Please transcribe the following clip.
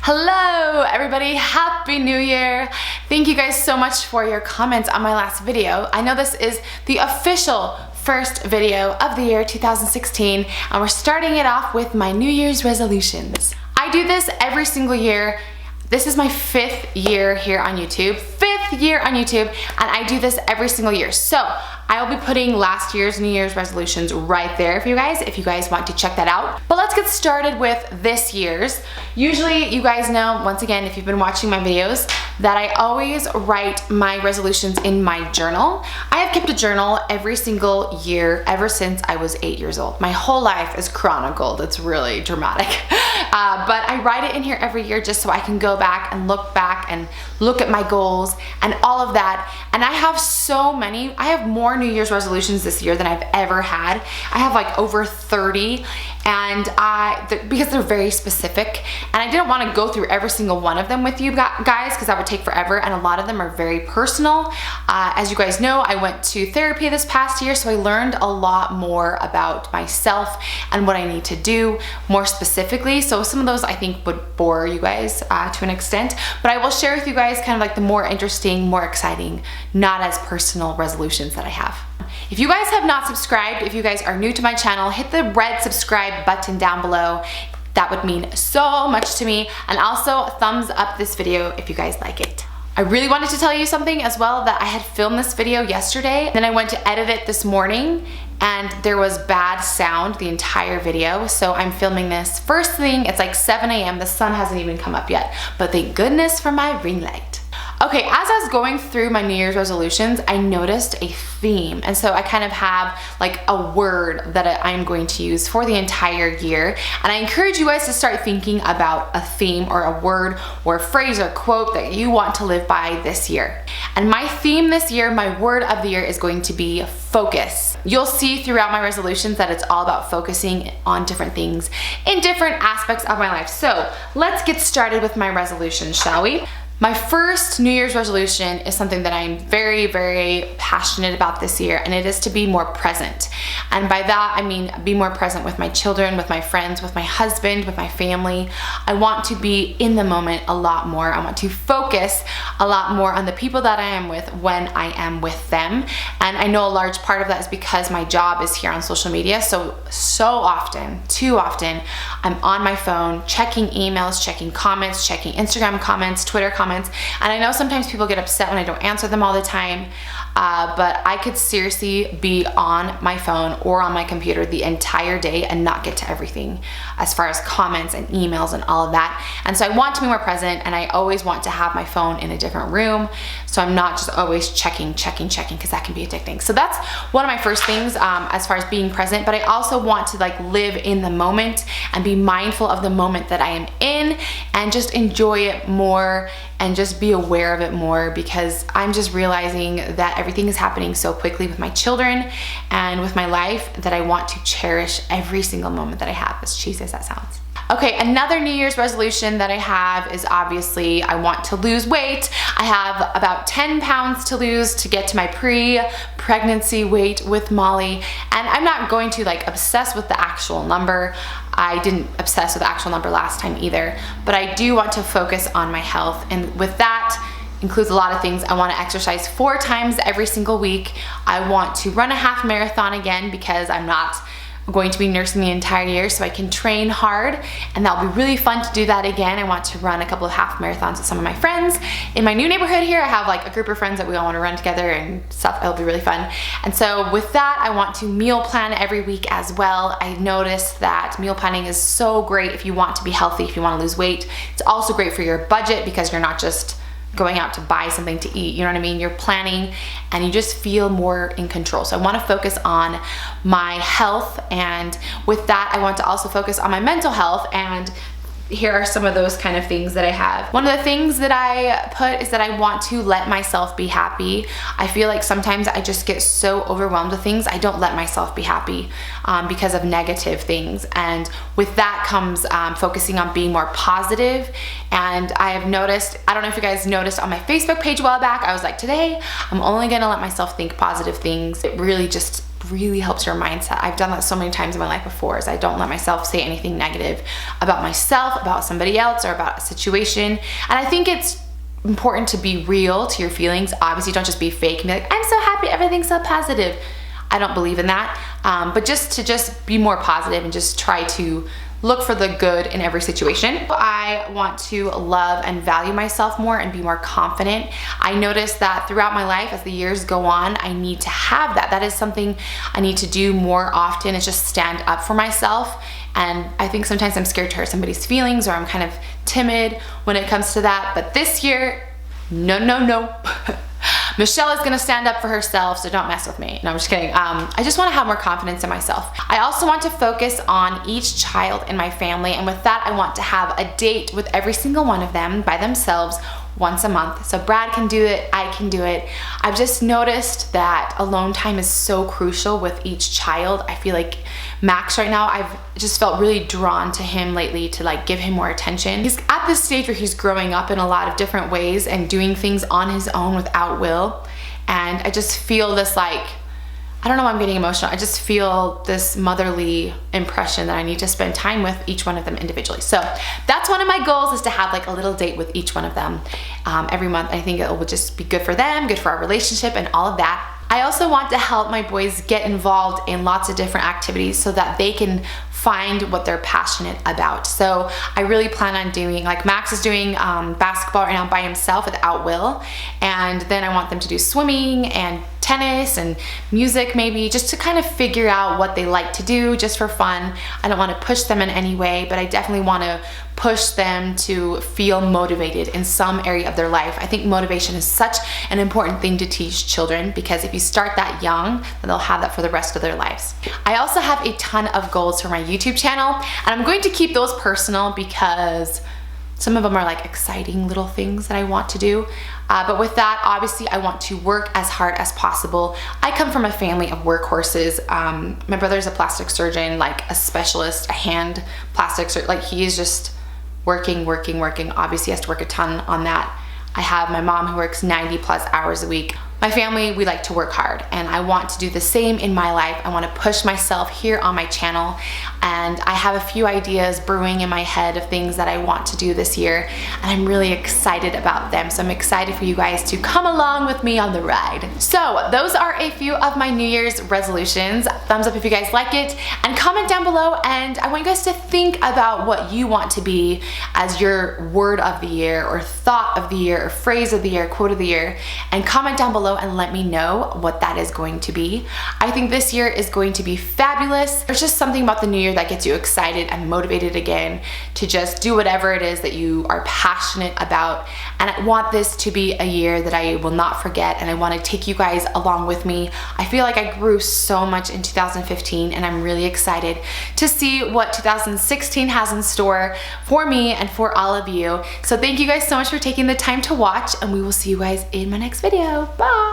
Hello everybody, Happy New Year. Thank you guys so much for your comments on my last video. I know this is the official first video of the year 2016 and we're starting it off with my New Year's resolutions. I do this every single year. This is my 5th year here on YouTube. 5th year on YouTube, and I do this every single year. So I will be putting last year's New Year's resolutions right there for you guys if you guys want to check that out. But let's get started with this year's. Usually you guys know, once again, if you've been watching my videos, that I always write my resolutions in my journal. I have kept a journal every single year ever since I was 8 years old. My whole life is chronicled. It's really dramatic. But I write it in here every year just so I can go back and look at my goals and all of that. And I have so many. I have more New Year's resolutions this year than I've ever had. I have like over 30, and because they're very specific, and I didn't want to go through every single one of them with you guys because that would take forever, and a lot of them are very personal. As you guys know, I went to therapy this past year, so I learned a lot more about myself and what I need to do more specifically. So some of those I think would bore you guys to an extent, but I will share with you guys kind of like the more interesting, more exciting, not as personal resolutions that I have. If you guys have not subscribed, if you guys are new to my channel, hit the red subscribe button down below. That would mean so much to me. And also thumbs up this video if you guys like it. I really wanted to tell you something as well, that I had filmed this video yesterday, then I went to edit it this morning and there was bad sound the entire video. So I'm filming this first thing, it's like 7 a.m. The sun hasn't even come up yet, but thank goodness for my ring light. Okay, as I was going through my New Year's resolutions, I noticed a theme. And so I kind of have like a word that I'm going to use for the entire year. And I encourage you guys to start thinking about a theme or a word or a phrase or quote that you want to live by this year. And my theme this year, my word of the year, is going to be focus. You'll see throughout my resolutions that it's all about focusing on different things in different aspects of my life. So let's get started with my resolutions, shall we? My first New Year's resolution is something that I'm very, very passionate about this year, and it is to be more present. And by that, I mean be more present with my children, with my friends, with my husband, with my family. I want to be in the moment a lot more. I want to focus a lot more on the people that I am with when I am with them. And I know a large part of that is because my job is here on social media. So often, too often, I'm on my phone, checking emails, checking comments, checking Instagram comments, Twitter comments. And I know sometimes people get upset when I don't answer them all the time, but I could seriously be on my phone or on my computer the entire day and not get to everything as far as comments and emails and all of that. And so I want to be more present, and I always want to have my phone in a different room so I'm not just always checking, because that can be addicting. So that's one of my first things as far as being present, but I also want to like live in the moment and be mindful of the moment that I am in and just enjoy it more and just be aware of it more, because I'm just realizing that everything is happening so quickly with my children and with my life that I want to cherish every single moment that I have, as cheesy as that sounds. Okay, another New Year's resolution that I have is obviously I want to lose weight. I have about 10 pounds to lose to get to my pre-pregnancy weight with Molly. And I'm not going to like obsess with the actual number. I didn't obsess with the actual number last time either, but I do want to focus on my health. And with that, includes a lot of things. I want to exercise 4 times every single week. I want to run a half marathon again because I'm not going to be nursing the entire year, so I can train hard, and that'll be really fun to do that again. I want to run a couple of half marathons with some of my friends. In my new neighborhood here, I have like a group of friends that we all want to run together and stuff. It'll be really fun. And so with that, I want to meal plan every week as well. I noticed that meal planning is so great if you want to be healthy, if you want to lose weight. It's also great for your budget because you're not just going out to buy something to eat, you know what I mean? You're planning and you just feel more in control. So I want to focus on my health, and with that I want to also focus on my mental health, and here are some of those kind of things that I have. One of the things that I put is that I want to let myself be happy. I feel like sometimes I just get so overwhelmed with things, I don't let myself be happy because of negative things. And with that comes focusing on being more positive. And I have noticed, I don't know if you guys noticed on my Facebook page a while back, I was like, today I'm only gonna let myself think positive things. It really just really helps your mindset. I've done that so many times in my life before, is I don't let myself say anything negative about myself, about somebody else, or about a situation. And I think it's important to be real to your feelings. Obviously, don't just be fake and be like, I'm so happy, everything's so positive. I don't believe in that. But just be more positive and just try to look for the good in every situation. I want to love and value myself more and be more confident. I noticed that throughout my life, as the years go on, I need to have that. That is something I need to do more often, is just stand up for myself. And I think sometimes I'm scared to hurt somebody's feelings, or I'm kind of timid when it comes to that. But this year, no. Michelle is gonna stand up for herself, so don't mess with me. No, I'm just kidding. I just wanna have more confidence in myself. I also want to focus on each child in my family, and with that, I want to have a date with every single one of them by themselves once a month. So Brad can do it, I can do it. I've just noticed that alone time is so crucial with each child. I feel like Max right now, I've just felt really drawn to him lately to like give him more attention. He's at this stage where he's growing up in a lot of different ways and doing things on his own without Will. And I just feel this like, I don't know why I'm getting emotional. I just feel this motherly impression that I need to spend time with each one of them individually. So that's one of my goals, is to have like a little date with each one of them every month. I think it will just be good for them, good for our relationship and all of that. I also want to help my boys get involved in lots of different activities so that they can find what they're passionate about. So I really plan on doing, like Max is doing basketball right now by himself without Will, and then I want them to do swimming and tennis and music, maybe, just to kind of figure out what they like to do just for fun. I don't want to push them in any way, but I definitely want to push them to feel motivated in some area of their life. I think motivation is such an important thing to teach children, because if you start that young, then they'll have that for the rest of their lives. I also have a ton of goals for my YouTube channel, and I'm going to keep those personal because some of them are like exciting little things that I want to do. But with that, obviously, I want to work as hard as possible. I come from a family of workhorses. My brother's a plastic surgeon, like a specialist, a hand plastic surgeon. Like, he is just working. Obviously, he has to work a ton on that. I have my mom who works 90+ hours a week. My family, we like to work hard, and I want to do the same in my life. I want to push myself here on my channel, and I have a few ideas brewing in my head of things that I want to do this year, and I'm really excited about them. So I'm excited for you guys to come along with me on the ride. So those are a few of my New Year's resolutions. Thumbs up if you guys like it, and comment down below, and I want you guys to think about what you want to be as your word of the year, or thought of the year, or phrase of the year, quote of the year, and comment down below and let me know what that is going to be. I think this year is going to be fabulous. There's just something about the new year that gets you excited and motivated again to just do whatever it is that you are passionate about. And I want this to be a year that I will not forget, and I want to take you guys along with me. I feel like I grew so much in 2015, and I'm really excited to see what 2016 has in store for me and for all of you. So thank you guys so much for taking the time to watch, and we will see you guys in my next video. Bye!